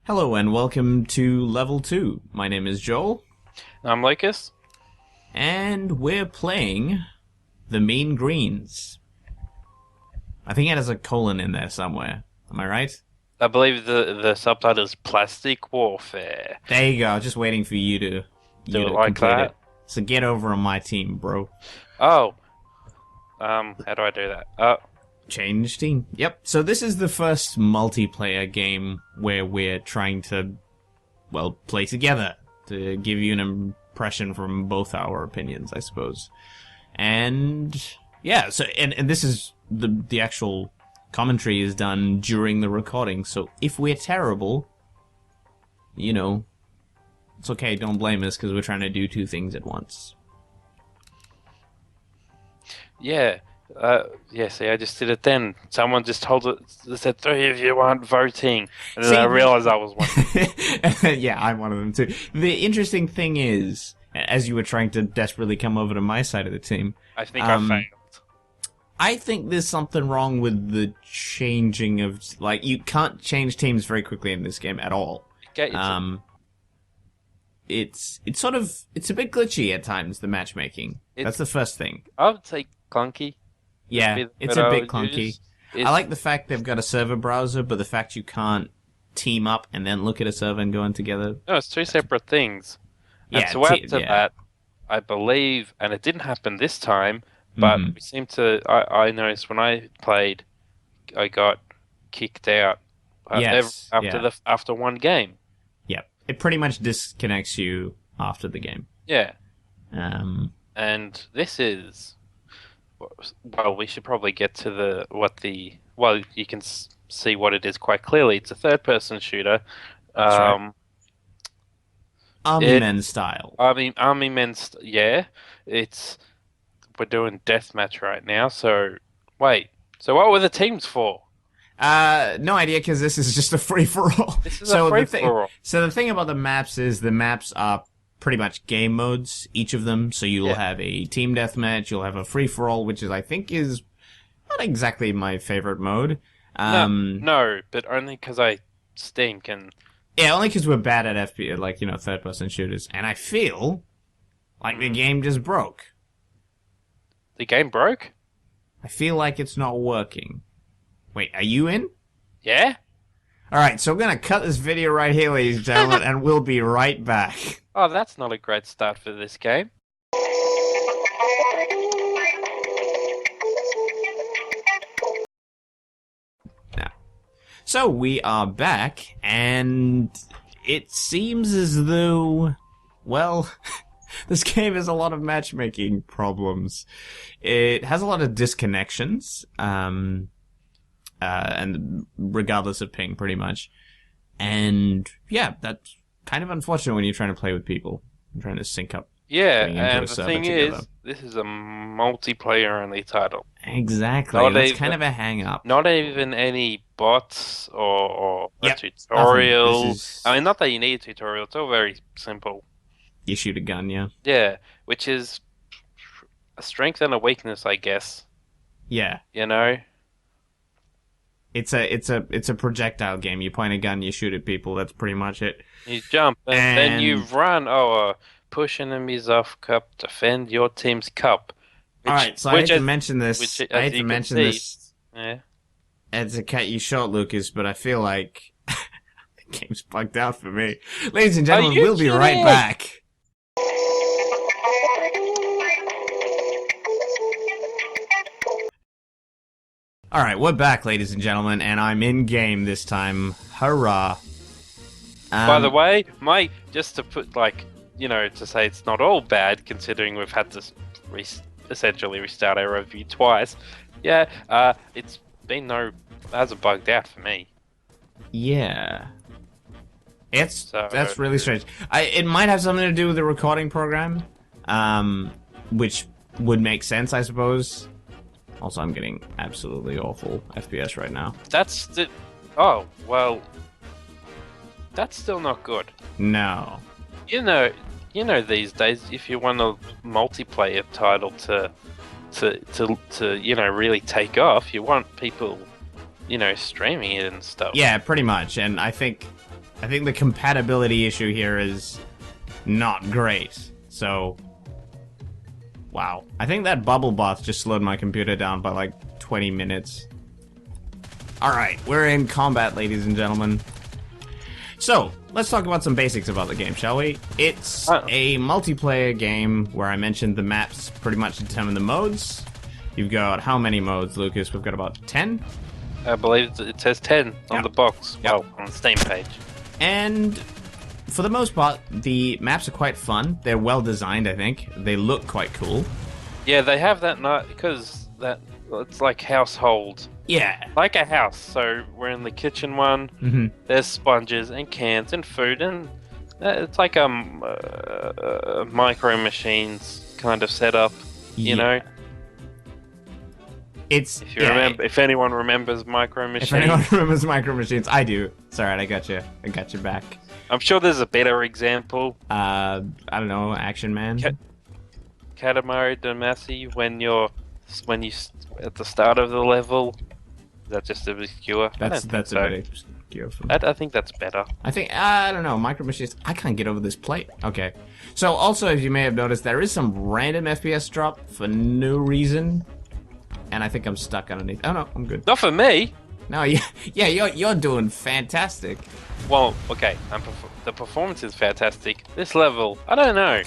Hello and welcome to Level 2. My name is Joel, I'm Lucas. and we're playing The Mean Greens. I think it has a colon in there somewhere. Am I right? I believe the subtitle is Plastic Warfare. There you go. I was just waiting for you to Do it like complete that? it. So get over on my team, bro. Oh, how do I do that? Oh, Change team. Yep. So this is the first multiplayer game where we're trying to, well, play together to give you an impression from both our opinions, I suppose. And yeah, so and this is the actual commentary is done during the recording. So if we're terrible, you know, it's okay. Don't blame us because we're trying to do two things at once. yeah. Yeah, see, I just did it then. Someone just told it, said three of you aren't voting. And then See, I realized I was one. yeah, I'm one of them too. The interesting thing is, as you were trying to desperately come over to my side of the team, I think I failed. I think there's something wrong with the changing of, like, you can't change teams very quickly in this game at all. Okay, It's sort of, it's a bit glitchy at times, the matchmaking. That's the first thing. I would say clunky. Yeah, it's a bit clunky. I like the fact they've got a server browser, but the fact you can't team up and then look at a server and go in together. No, it's two separate things. Yeah, And to add to that, I believe, and it didn't happen this time, but we seem to. I noticed when I played, I got kicked out Yes, after one game. Yep. It pretty much disconnects you after the game. Yeah, Um, and this is. Well, we should probably get to Well, you can see what it is quite clearly. It's a third-person shooter. That's right. Army Men style. Army men. Yeah, it's. We're doing deathmatch right now. So wait. So what were the teams for? No idea, because this is just a free-for-all. This is a free-for-all. So the thing about the maps is the maps are pretty much game modes, each of them. So you'll have a team deathmatch, you'll have a free-for-all, which I think is not exactly my favorite mode. No, but only because I stink and... Yeah, only because we're bad at FPS, like, third-person shooters. And I feel like the game just broke. The game broke? I feel like it's not working. Wait, are you in? Yeah? Alright, so we're gonna cut this video right here, ladies and gentlemen, and we'll be right back. Oh, that's not a great start for this game. Now, so we are back, and it seems as though, well, this game has a lot of matchmaking problems. It has a lot of disconnections, and regardless of ping, pretty much. And yeah, that's kind of unfortunate when you're trying to play with people, trying to sync up. Yeah, into and a the server thing together. is, this is a multiplayer-only title. Exactly, Not that's even- kind of a hang-up. Not even any bots or a Yep, tutorial. This is, I mean, not that you need a tutorial. It's all very simple. you shoot a gun, yeah. Yeah, which is a strength and a weakness, I guess. Yeah. You know? It's a projectile game. You point a gun, you shoot at people. That's pretty much it. You jump and then you And- run. Push enemies off cup, defend your team's cup. All right, so I hate to mention this. which, I as hate to you can mention see- this Yeah. as to cut you short, Lucas, but I feel like the game's bugged out for me. Ladies and gentlemen, you we'll be right kidding? back. All right, we're back, ladies and gentlemen, and I'm in game this time. Hurrah! By the way, just to put to say it's not all bad considering we've had to essentially restart our review twice. Yeah, it's been hasn't bugged out for me. yeah, So- that's really strange. It might have something to do with the recording program, which would make sense, I suppose. Also, I'm getting absolutely awful FPS right now. Oh, well, that's still not good. No. You know these days, if you want a multiplayer title to really take off, you want people, streaming it and stuff. Yeah, pretty much. And I think I think the compatibility issue here is not great. So, wow. I think that bubble bath just slowed my computer down by like 20 minutes. Alright, we're in combat, ladies and gentlemen. So, let's talk about some basics about the game, shall we? It's a multiplayer game where I mentioned the maps pretty much determine the modes. You've got how many modes, Lucas? We've got about 10? I believe it says 10 on the box. Yep. Well, on the Steam page. And for the most part, the maps are quite fun. They're well designed, I think. They look quite cool. Yeah, they have that because it's like household. Yeah. Like a house. So we're in the kitchen one. Mm-hmm. There's sponges and cans and food, and it's like a micro machines kind of setup. You know. It's if you remember, if anyone remembers Micro Machines. If anyone remembers Micro Machines, I do. It's alright, I got you. I got you back. I'm sure there's a better example. I don't know, Action Man. Katamari Damacy, when you at the start of the level. Is that just obscure? That's a bit obscure. I think that's better. I don't know. Micro Machines. I can't get over this plate. Okay. So also, as you may have noticed, there is some random FPS drop for no reason. And I think I'm stuck underneath. Oh no, I'm good. Not for me. No, yeah, you're doing fantastic. Well, okay, the performance is fantastic. This level, I don't know,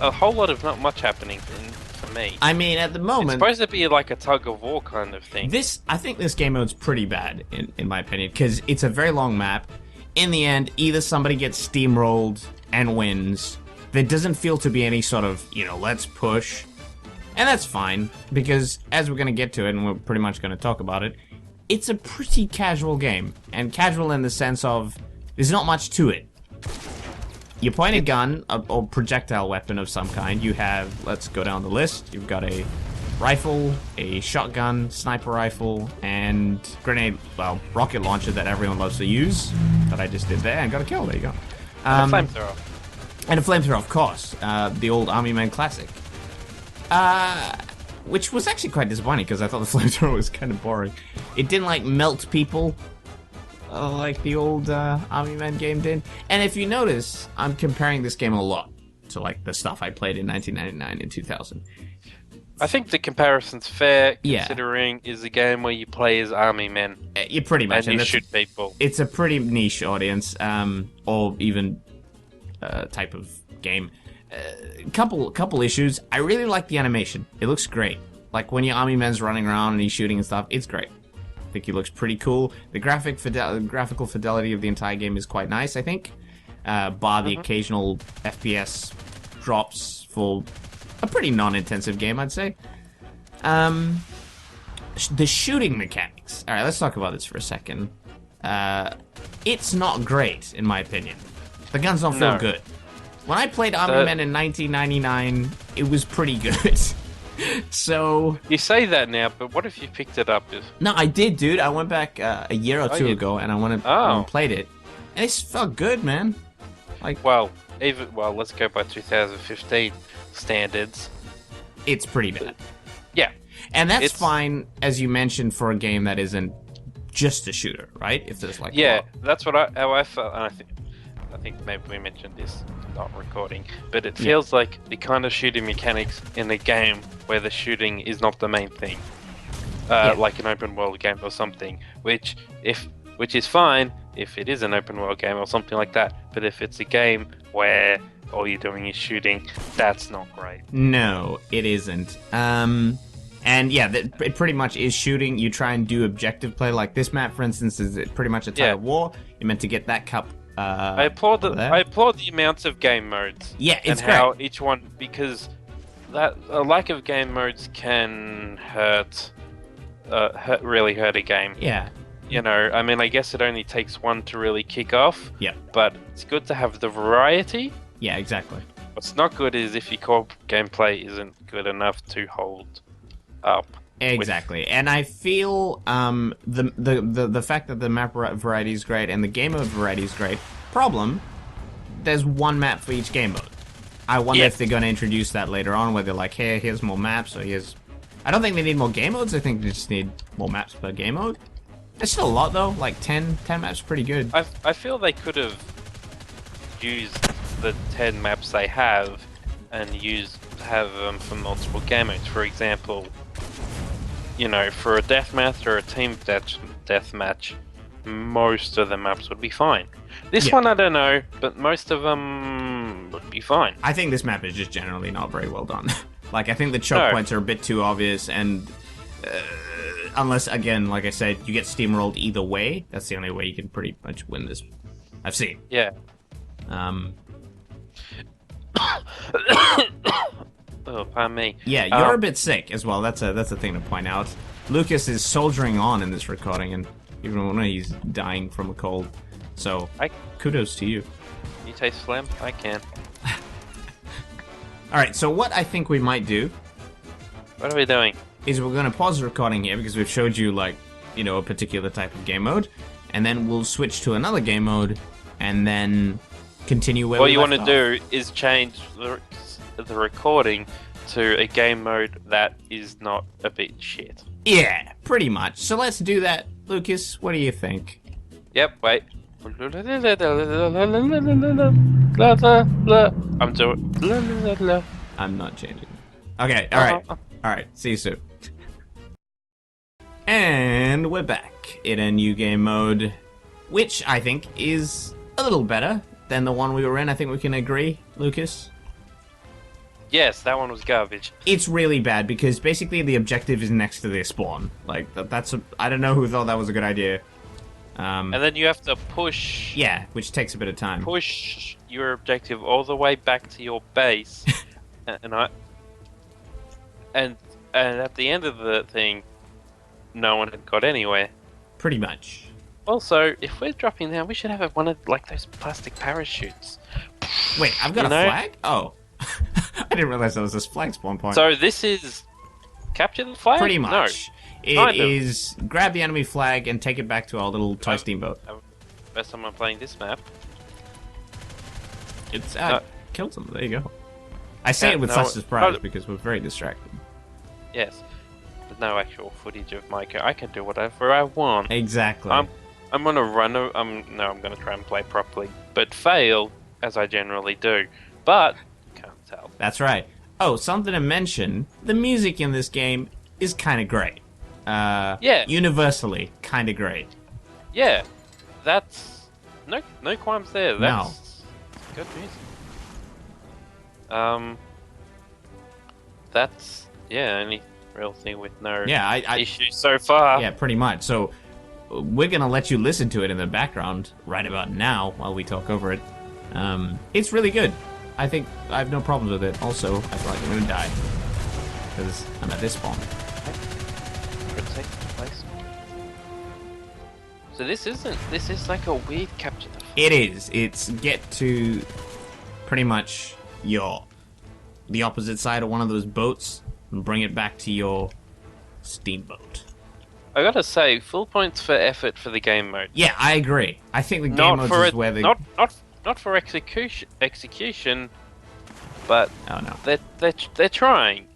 a whole lot of not much happening for me. I mean, at the moment, it's supposed to be like a tug of war kind of thing. I think this game mode's pretty bad in my opinion because it's a very long map. In the end, either somebody gets steamrolled and wins. There doesn't feel to be any sort of let's push. And that's fine, because as we're going to get to it, and we're pretty much going to talk about it, it's a pretty casual game. And casual in the sense of, there's not much to it. You point a gun, or projectile weapon of some kind. You have, let's go down the list, you've got a rifle, a shotgun, sniper rifle, and rocket launcher that everyone loves to use, that I just did there, and got a kill, there you go. And a flamethrower. And a flamethrower, of course. The old Army Man classic. Which was actually quite disappointing because I thought the flamethrower was kind of boring. It didn't melt people like the old Army Man game did. And if you notice, I'm comparing this game a lot to the stuff I played in 1999 and 2000. I think the comparison's fair, considering is a game where you play as army men. You pretty much, and you shoot people. It's a pretty niche audience, or even type of game. Couple issues. I really like the animation. It looks great. Like when your army man's running around and he's shooting and stuff, it's great. I think he looks pretty cool. The graphical fidelity of the entire game is quite nice, I think. Bar the occasional FPS drops for a pretty non-intensive game, I'd say. The shooting mechanics. Alright, let's talk about this for a second. It's not great, in my opinion. The guns don't feel good. When I played Army Men in 1999, it was pretty good. So... You say that now, but what if you picked it up? No, I did, dude. I went back a year or two ago, and I went and played it. And it felt good, man. Well, let's go by 2015 standards. It's pretty bad. Yeah. And that's fine, as you mentioned, for a game that isn't just a shooter, right? If there's that's how I felt, and I think maybe we mentioned this not recording, but it feels like the kind of shooting mechanics in a game where the shooting is not the main thing, like an open world game or something, which is fine if it is an open world game or something like that, but if it's a game where all you're doing is shooting, that's not great. No, it isn't. And yeah, it pretty much is shooting. You try and do objective play, like this map, for instance, is pretty much a tug of war. You're meant to get that cup. I applaud the amounts of game modes. Yeah, it's and how each one, because that a lack of game modes can really hurt a game. Yeah. I mean, I guess it only takes one to really kick off. Yeah. But it's good to have the variety. Yeah, exactly. What's not good is if your core gameplay isn't good enough to hold up. Exactly, and I feel the fact that the map variety is great and the game mode variety is great. Problem, there's one map for each game mode. I wonder if they're going to introduce that later on, where they're like, hey, here's more maps, or here's... I don't think they need more game modes, I think they just need more maps per game mode. It's still a lot though. Like 10 maps, pretty good. I feel they could have used the 10 maps they have and have them for multiple game modes. For example, you know, for a deathmatch or a team deathmatch, most of the maps would be fine. This one I don't know, but most of them would be fine. I think this map is just generally not very well done. Like, I think the choke points are a bit too obvious, and unless, again, like I said, you get steamrolled either way, that's the only way you can pretty much win this. I've seen. Yeah. Oh, pardon me. Yeah, you're a bit sick as well. That's a thing to point out. Lucas is soldiering on in this recording, and even when he's dying from a cold. So, kudos to you. You taste phlegm? I can. Alright, so what I think we might do... What are we doing? Is we're going to pause the recording here, because we've showed you, like, you know, a particular type of game mode, and then we'll switch to another game mode, and then continue where what you want to do is change the recording to a game mode that is not a bit shit. Yeah, pretty much. So let's do that. Lucas, what do you think? Yep, wait. I'm doing... I'm not changing. Okay, alright. Alright, see you soon. And we're back in a new game mode, which I think is a little better than the one we were in. I think we can agree, Lucas? Yes, that one was garbage. It's really bad because basically the objective is next to their spawn. Like, I don't know who thought that was a good idea. And then you have to push... Yeah, which takes a bit of time. Push your objective all the way back to your base. and at the end of the thing, no one had got anywhere. Pretty much. Also, if we're dropping down, we should have one of, like, those plastic parachutes. Wait, I've got a flag? Oh. I didn't realize there was this flag spawn point. So this is... Capture the flag? Pretty much. No. It is grab the enemy flag and take it back to our little toy steamboat. First time I'm playing this map. It's killed them. There you go. I say it with such surprise because we're very distracted. Yes, there's no actual footage of my character. I can do whatever I want. Exactly. I'm gonna run. I'm gonna try and play properly, but fail as I generally do. But you can't tell. That's right. Oh, something to mention: the music in this game is kind of great. Yeah. Universally, kind of great. Yeah, that's no qualms there. That's good music. That's only real thing with no issues so far. Yeah, pretty much. So we're gonna let you listen to it in the background right about now while we talk over it. It's really good. I think I have no problems with it. Also, I feel like I'm gonna die because I'm at this spawn. So this is like a weird capture. It is. It's get to pretty much the opposite side of one of those boats and bring it back to your steamboat. I gotta say, full points for effort for the game mode. Yeah, I agree. I think the game mode is where they not for execution, but they're trying.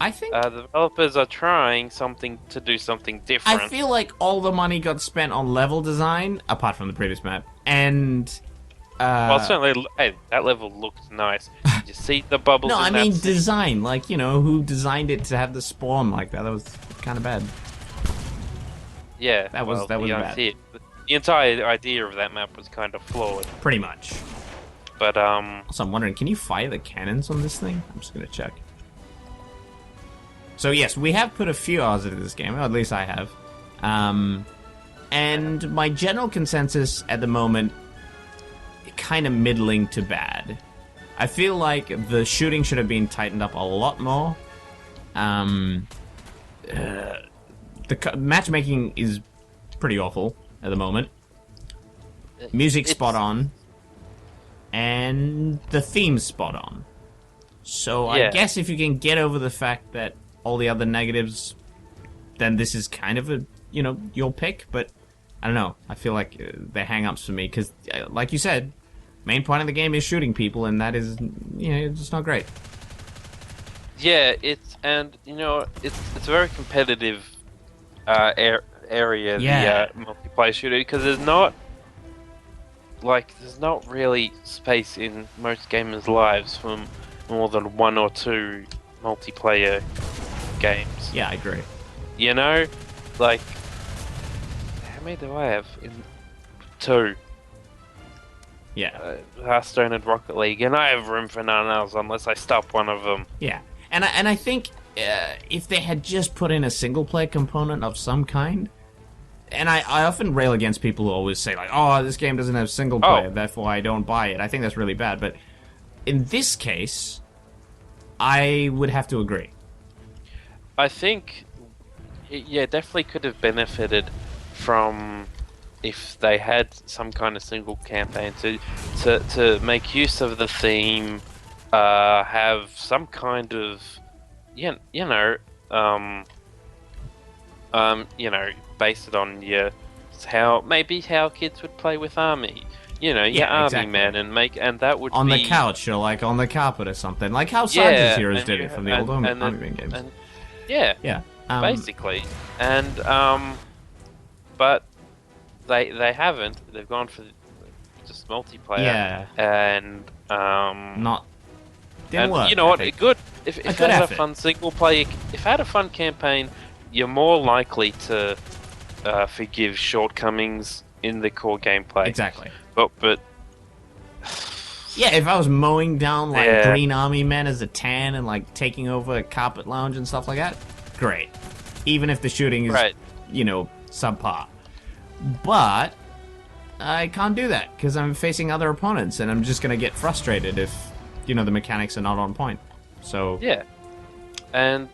I think the developers are trying to do something different. I feel like all the money got spent on level design, apart from the previous map, and well, certainly, hey, that level looked nice. Did you see the bubbles? No, in I mean that design. Like, you know, who designed it to have the spawn like that? That was kind of bad. Yeah, that was bad. The entire idea of that map was kind of flawed. Pretty much. But Also, I'm wondering, can you fire the cannons on this thing? I'm just gonna check. So yes, we have put a few hours into this game, or at least I have. And my general consensus at the moment, kind of middling to bad. I feel like the shooting should have been tightened up a lot more. The matchmaking is pretty awful at the moment. Music spot on. And the theme's spot on. So I guess if you can get over the fact that all the other negatives, then this is kind of a, your pick, but I don't know. I feel like they're hang-ups for me, because, like you said, main point of the game is shooting people, and that is, it's just not great. Yeah, it's a very competitive area, Yeah. the multiplayer shooter, because there's not really space in most gamers' lives for more than one or two multiplayer games. Yeah, I agree. You know, like how many do I have? Two. Yeah. Hearthstone and Rocket League, and I have room for none else unless I stop one of them. Yeah, and I think if they had just put in a single player component of some kind, and I often rail against people who always say like, oh, this game doesn't have single player, therefore I don't buy it. I think that's really bad, but in this case, I would have to agree. I think, yeah, definitely could have benefited from if they had some kind of single campaign to make use of the theme, have some kind of, you know, based it on how kids would play with Army. You know, your Army exactly. Man, and that would on be the couch or like on the carpet or something, like how Sergeant's Heroes did it from the old Army Man games. Yeah, basically, and but they haven't. They've gone for just multiplayer. Yeah. And not didn't work. You know what? Good. If it had effort. a fun single player, if it had a fun campaign, you're more likely to forgive shortcomings in the core gameplay. Exactly. But yeah, if I was mowing down like Green Army Men as a tan and like taking over a carpet lounge and stuff like that, great. Even if the shooting is, you know, subpar. But I can't do that because I'm facing other opponents and I'm just gonna get frustrated if, you know, the mechanics are not on point. So yeah, and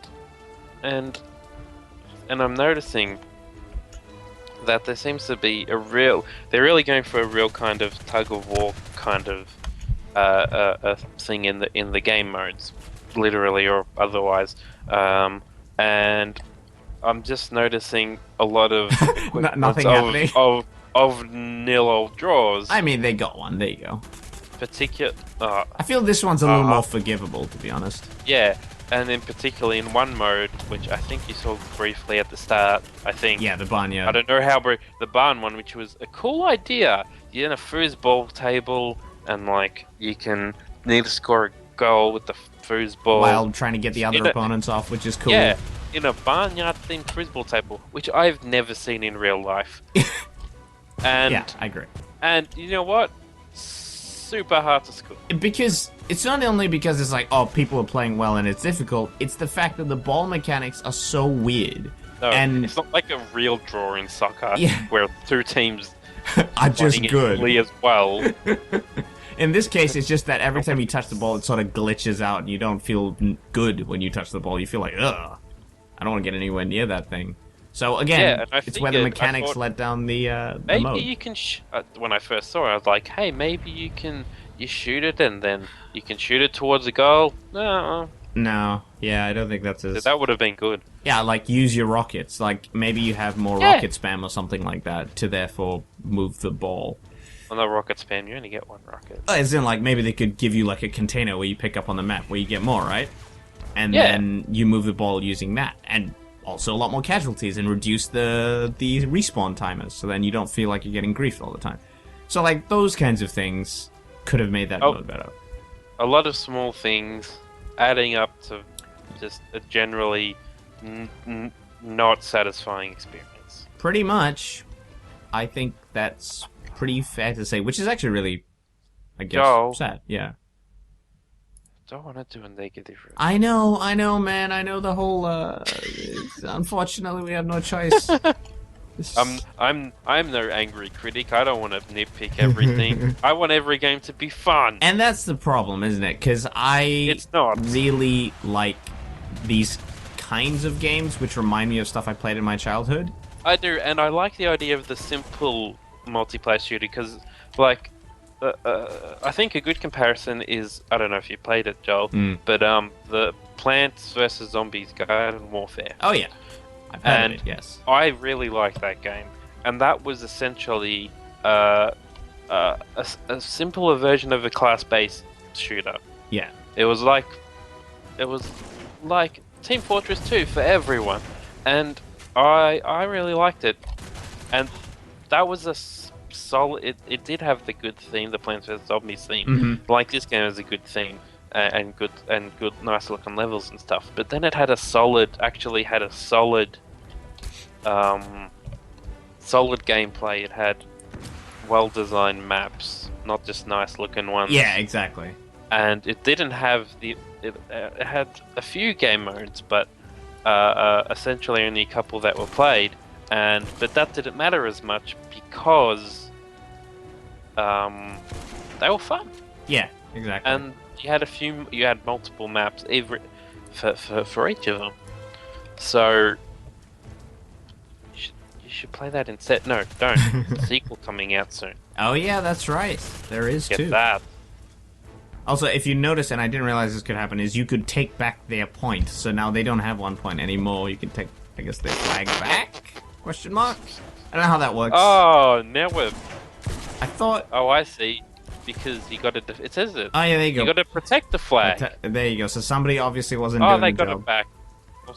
I'm noticing that there seems to be they're really going for a real kind of tug of war kind of a thing in the game modes, literally or otherwise, and I'm just noticing a lot of nothing happening of nil draws. I mean, they got one. There you go. I feel this one's a little more forgivable, to be honest. Yeah, and in particularly in one mode, which I think you saw briefly at the start. I think. Yeah, the barnyard. I don't know how the barn one, which was a cool idea. You're in a foosball table, and like you need to score a goal with the foosball while trying to get the other opponents off, which is cool. Yeah, in a barnyard themed foosball table, which I've never seen in real life. And yeah, I agree. And you know what? Super hard to score. Because it's not only because it's like, oh, people are playing well and it's difficult, it's the fact that the ball mechanics are so weird. No, and it's not like a real draw in soccer where two teams are just good as well. In this case, it's just that every time you touch the ball, it sort of glitches out and you don't feel good when you touch the ball. You feel like, ugh, I don't want to get anywhere near that thing. So again, it's where the mechanics let down the maybe mode. You can. When I first saw it, I was like, "Hey, maybe you shoot it and then you can shoot it towards the goal." No, yeah, I don't think that's as. That would have been good. Yeah, like use your rockets. Like maybe you have more rocket spam or something like that to therefore move the ball. On the rocket spam, you only get one rocket. As in, like maybe they could give you like a container where you pick up on the map where you get more, right? And then you move the ball using that, and also a lot more casualties and reduce the respawn timers, so then you don't feel like you're getting griefed all the time. So like those kinds of things could have made that mode better. A lot of small things adding up to just a generally not satisfying experience. Pretty much, I think that's pretty fair to say, which is actually really, I guess, sad. Yeah. Don't want to do a negative review. I know, man. I know the whole. Unfortunately, we have no choice. I'm no angry critic. I don't want to nitpick everything. I want every game to be fun. And that's the problem, isn't it? Because it's not really like these kinds of games, which remind me of stuff I played in my childhood. I do, and I like the idea of the simple multiplayer shooter because, like. I think a good comparison is, I don't know if you played it, Joel, but the Plants vs. Zombies Garden Warfare. Oh yeah, I've heard of it, yes. I really liked that game, and that was essentially a simpler version of a class-based shooter. Yeah. It was like Team Fortress 2 for everyone, and I really liked it, and that was a solid. It did have the good theme, the Plants vs Zombies theme. Mm-hmm. Like this game has a good theme and good nice looking levels and stuff. But then it had a solid, solid gameplay. It had well designed maps, not just nice looking ones. Yeah, exactly. And it didn't have it had a few game modes, but essentially only a couple that were played, but that didn't matter as much because they were fun. Yeah, exactly. And you had multiple maps for each of them. So you should play that instead. No, don't. Sequel coming out soon. Oh yeah, that's right. There is Get too. that. Also, if you notice, and I didn't realize this could happen, is you could take back their point. So now they don't have 1 point anymore. You can take, I guess, their flag back? Question mark? I don't know how that works. Oh, now we're. I thought. Oh, I see. Because you got to. It says it. Oh yeah, there you go. You got to protect the flag. There you go. So somebody obviously wasn't Oh, doing they the got job. it back.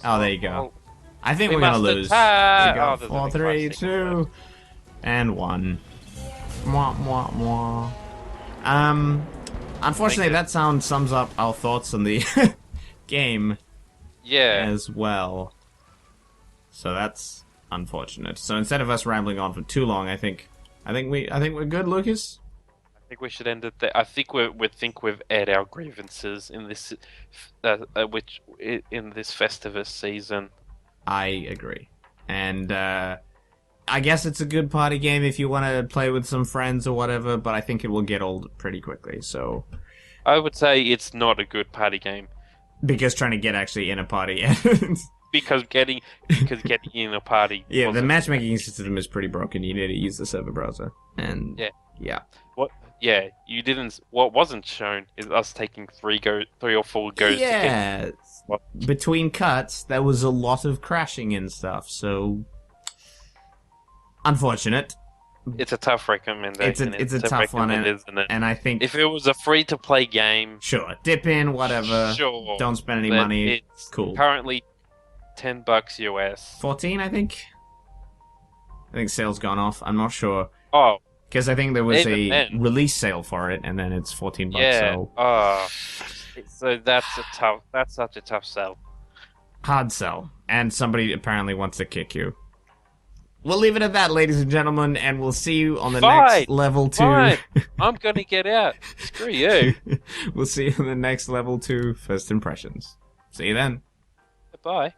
Oh, there you go. I think We we're gonna must lose. attack! There Oh, you there's go. 4, only 3, 5 2, and 1. Mwah, mwah, mwah. Unfortunately, that sound sums up our thoughts on the game Yeah. as well. So that's unfortunate. So instead of us rambling on for too long, I think we're good, Lucas. I think we should end it there. I think we've aired our grievances in this, in this Festivus season. I agree, and I guess it's a good party game if you want to play with some friends or whatever. But I think it will get old pretty quickly. So I would say it's not a good party game because trying to get actually in a party, because getting in a party. yeah, the wasn't- matchmaking system is pretty broken. You need to use the server browser, and yeah. Yeah, you didn't. What wasn't shown is us taking 3 or 4 goes. Yeah, What? between cuts, there was a lot of crashing and stuff, so unfortunate. It's a tough recommendation. It's a tough one, isn't it? And I think If it was a free-to-play game, sure, dip in, whatever. sure, Don't spend any but money. It's Cool. currently $10 US. 14, I think. I think sale's gone off. I'm not sure Oh, because I think there was Even a then. release sale for it, and then it's $14. yeah. So Oh, so that's such a tough sell. hard sell, and somebody apparently wants to kick you. We'll leave it at that, ladies and gentlemen, and we'll see you on the Fine. next level 2. Fine. I'm gonna get out. Screw you. We'll see you on the next level 2 First Impressions. See you then. Bye.